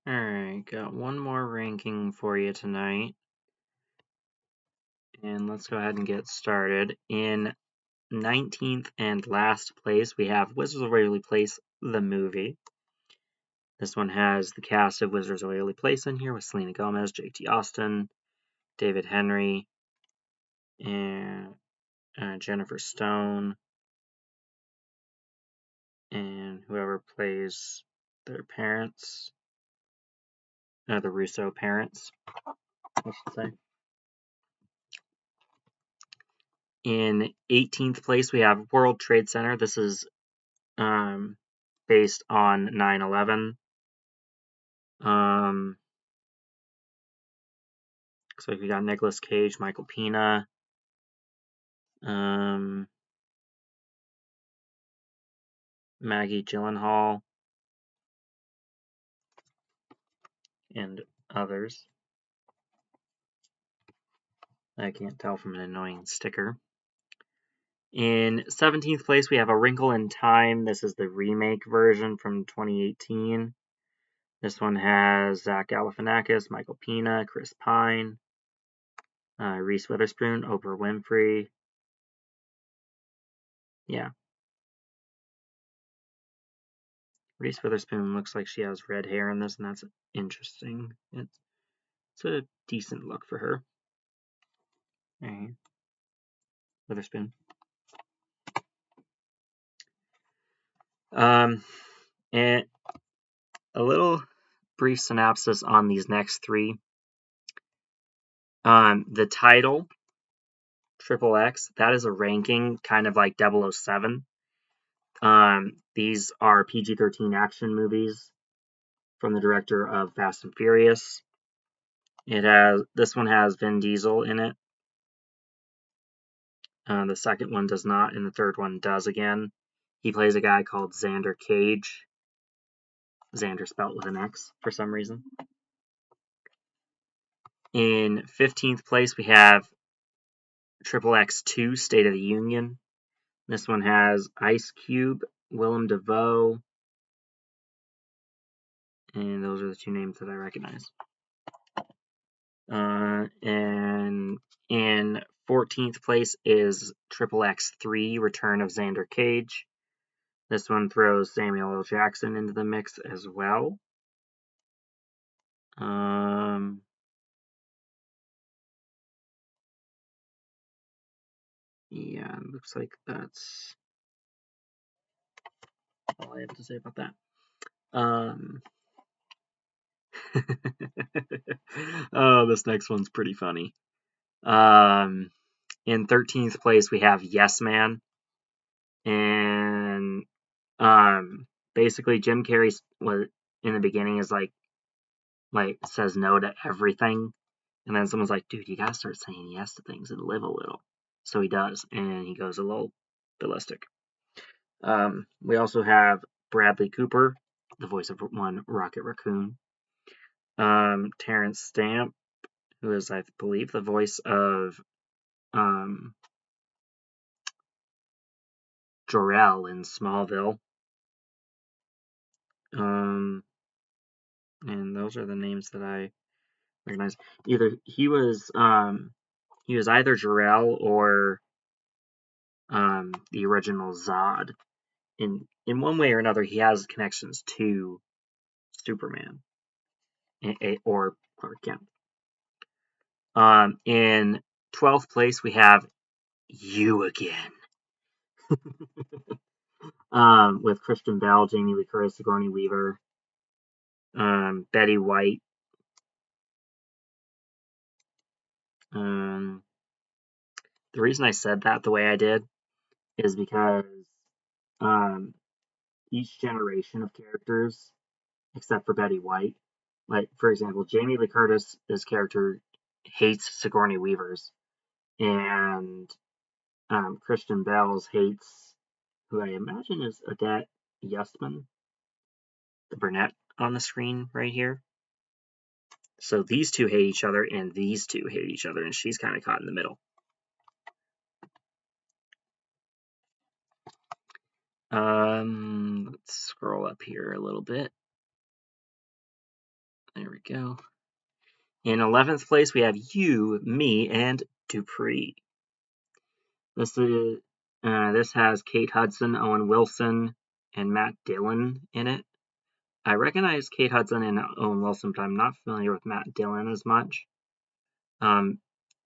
Alright, got one more ranking for you tonight. And let's go ahead and get started. In 19th and last place, we have Wizards of Waverly Place, the movie. This one has the cast of Wizards of Waverly Place in here with Selena Gomez, J.T. Austin, David Henry, and Jennifer Stone, and whoever plays their parents, the Russo parents, I should say. In 18th place, we have World Trade Center. This is based on 9/11. Looks like we got Nicolas Cage, Michael Pena, Maggie Gyllenhaal, and others. I can't tell from an annoying sticker. In 17th place, we have A Wrinkle in Time. This is the remake version from 2018. This one has Zach Galifianakis, Michael Pena, Chris Pine, Reese Witherspoon, Oprah Winfrey. Yeah. Reese Witherspoon looks like she has red hair in this, and that's interesting. It's a decent look for her. Alright. Witherspoon. And a little brief synopsis on these next three. The title, Triple X, that is a ranking kind of like 007. These are PG-13 action movies from the director of Fast and Furious. This one has Vin Diesel in it. The second one does not, and the third one does again. He plays a guy called Xander Cage. Xander spelt with an X for some reason. In 15th place, we have Triple X2, State of the Union. This one has Ice Cube, Willem Dafoe, and those are the two names that I recognize. And in 14th place is Triple X3, Return of Xander Cage. This one throws Samuel L. Jackson into the mix as well. Yeah, it looks like that's all I have to say about that. Oh, this next one's pretty funny. In 13th place, we have Yes Man. And basically, Jim Carrey in the beginning is like says no to everything. And then someone's like, dude, you gotta start saying yes to things and live a little. So he does, and he goes a little ballistic. We also have Bradley Cooper, the voice of one Rocket Raccoon. Terrence Stamp, who is, I believe, the voice of Jor-El in Smallville. And those are the names that I recognize. Either he was either Jor-El or the original Zod. In one way or another, he has connections to Superman or Clark Kent. In 12th place, we have You Again. With Christian Bale, Jamie Lee Curtis, Sigourney Weaver, Betty White. The reason I said that the way I did is because each generation of characters, except for Betty White, like, for example, Jamie Lee Curtis's character hates Sigourney Weaver's, and Christian Bale's hates, who I imagine is Odette Yustman, the brunette on the screen right here. So these two hate each other, and these two hate each other, and she's kind of caught in the middle. Let's scroll up here a little bit. There we go. In 11th place, we have You, Me, and Dupree. This has Kate Hudson, Owen Wilson, and Matt Dillon in it. I recognize Kate Hudson and Owen Wilson, but I'm not familiar with Matt Dillon as much.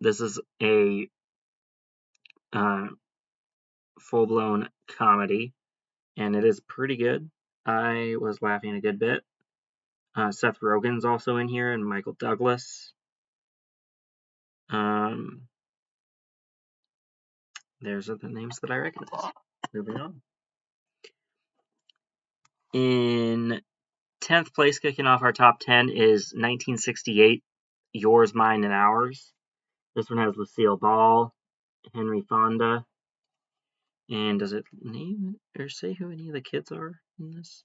This is a full-blown comedy, and it is pretty good. I was laughing a good bit. Seth Rogen's also in here, and Michael Douglas. There's the names that I recognize. Moving on. In 10th place, kicking off our top 10, is 1968, Yours, Mine, and Ours. This one has Lucille Ball, Henry Fonda, and does it name or say who any of the kids are in this?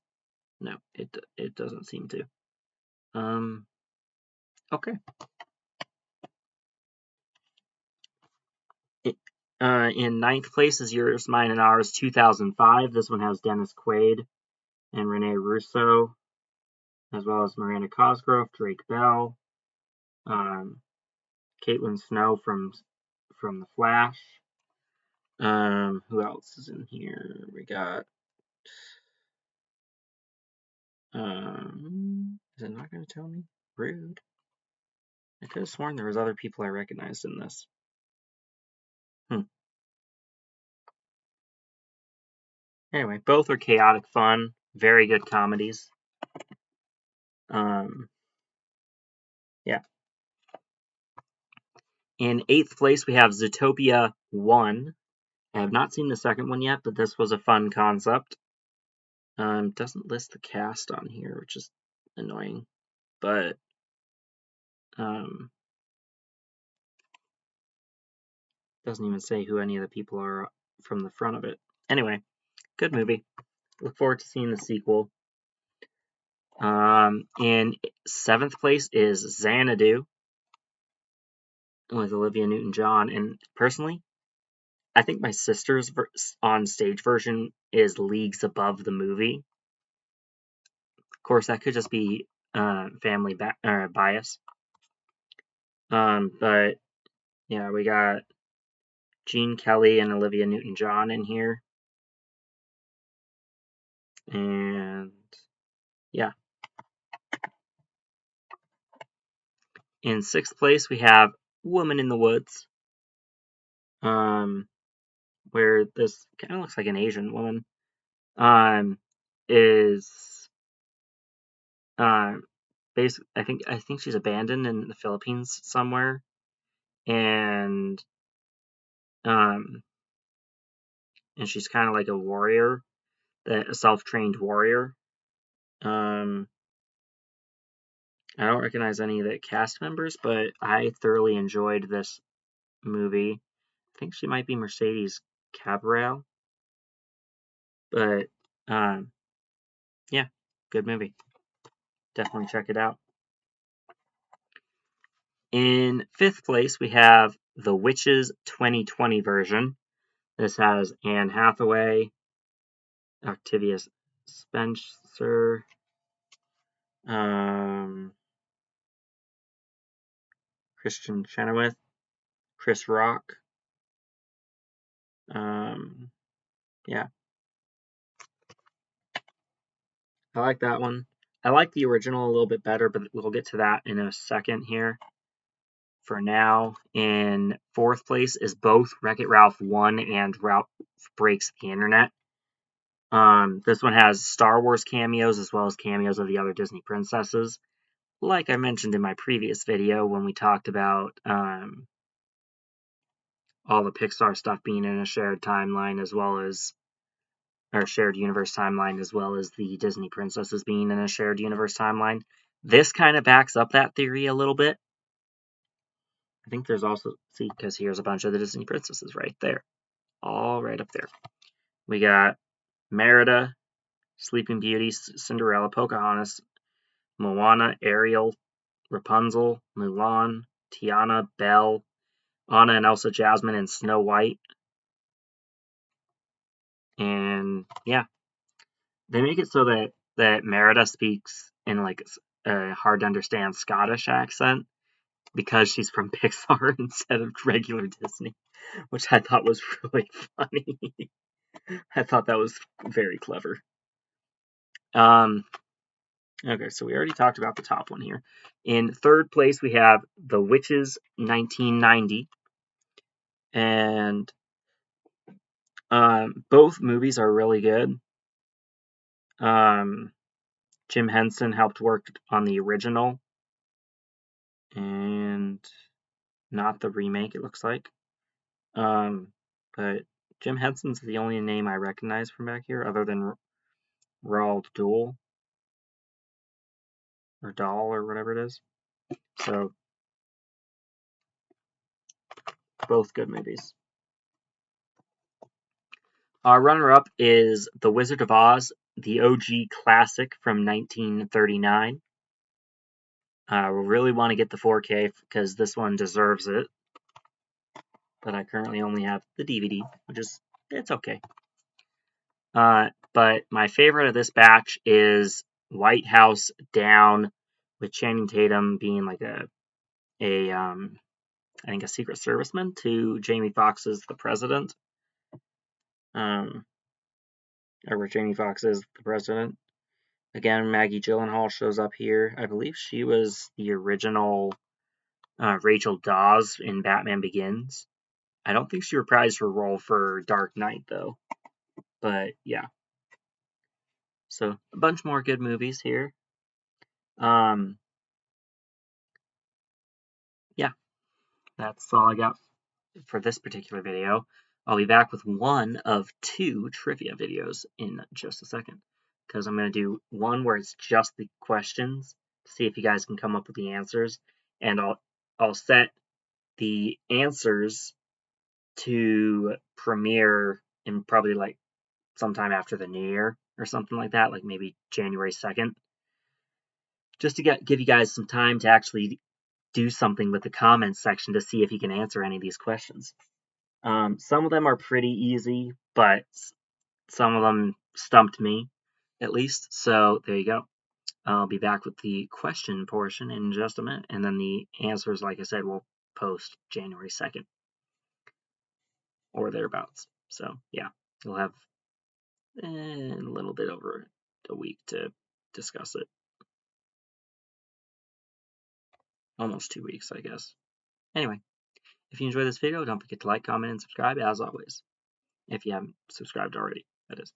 No, it doesn't seem to. Okay. In 9th place is Yours, Mine, and Ours 2005. This one has Dennis Quaid and Rene Russo, as well as Miranda Cosgrove, Drake Bell, Caitlin Snow from The Flash. Who else is in here? We got. Is it not going to tell me? Rude. I could have sworn there was other people I recognized in this. Anyway, both are chaotic fun, very good comedies. Yeah. In 8th place, we have Zootopia 1. I have not seen the second one yet, but this was a fun concept. Doesn't list the cast on here, which is annoying, but doesn't even say who any of the people are from the front of it. Anyway, good movie. Look forward to seeing the sequel. In 7th place is Xanadu with Olivia Newton-John, and personally, I think my sister's on-stage version is leagues above the movie. Of course, that could just be family bias. But yeah, we got Gene Kelly and Olivia Newton-John in here. And yeah. In 6th place, we have Woman in the Woods. Where this kind of looks like an Asian woman. Is basically, I think she's abandoned in the Philippines somewhere. And she's kind of like a warrior, a self-trained warrior. I don't recognize any of the cast members, but I thoroughly enjoyed this movie. I think she might be Mercedes Cabral, but yeah, good movie. Definitely check it out. In 5th place, we have The Witches 2020 version. This has Anne Hathaway, Octavia Spencer, Kristen Chenoweth, Chris Rock. Yeah. I like that one. I like the original a little bit better, but we'll get to that in a second here. For now, in 4th place is both Wreck-It Ralph 1 and Ralph Breaks the Internet. This one has Star Wars cameos as well as cameos of the other Disney princesses. Like I mentioned in my previous video when we talked about all the Pixar stuff being in a shared timeline as well as our shared universe timeline, as well as the Disney princesses being in a shared universe timeline. This kind of backs up that theory a little bit. I think there's also, see, because here's a bunch of the Disney princesses right there. All right up there. We got Merida, Sleeping Beauty, Cinderella, Pocahontas, Moana, Ariel, Rapunzel, Mulan, Tiana, Belle, Anna and Elsa, Jasmine, and Snow White. And yeah, they make it so that Merida speaks in like a hard to understand Scottish accent because she's from Pixar instead of regular Disney, which I thought was really funny. I thought that was very clever. Okay, so we already talked about the top one here. In third place, we have The Witches 1990. And both movies are really good. Jim Henson helped work on the original and not the remake, it looks like. But Jim Henson's the only name I recognize from back here other than Roald Dahl or Dahl or whatever it is. So both good movies. Our runner-up is The Wizard of Oz, the OG classic from 1939. We really want to get the 4K because this one deserves it. But I currently only have the DVD, which is, it's okay. But my favorite of this batch is White House Down, with Channing Tatum being like I think a Secret Serviceman to Jamie Foxx's The President. Or where Jamie Foxx is the president. Again, Maggie Gyllenhaal shows up here. I believe she was the original Rachel Dawes in Batman Begins. I don't think she reprised her role for Dark Knight, though. But, yeah. So, a bunch more good movies here. Yeah. That's all I got for this particular video. I'll be back with one of two trivia videos in just a second. Because I'm going to do one where it's just the questions, see if you guys can come up with the answers. And I'll set the answers to premiere in probably like sometime after the new year or something like that, like maybe January 2nd. Just to give you guys some time to actually do something with the comments section to see if you can answer any of these questions. Some of them are pretty easy, but some of them stumped me, at least. So there you go. I'll be back with the question portion in just a minute, and then the answers, like I said, will post January 2nd or thereabouts. So yeah, you'll have a little bit over a week to discuss it. Almost 2 weeks, I guess. Anyway, if you enjoyed this video, don't forget to like, comment, and subscribe as always. If you haven't subscribed already, that is.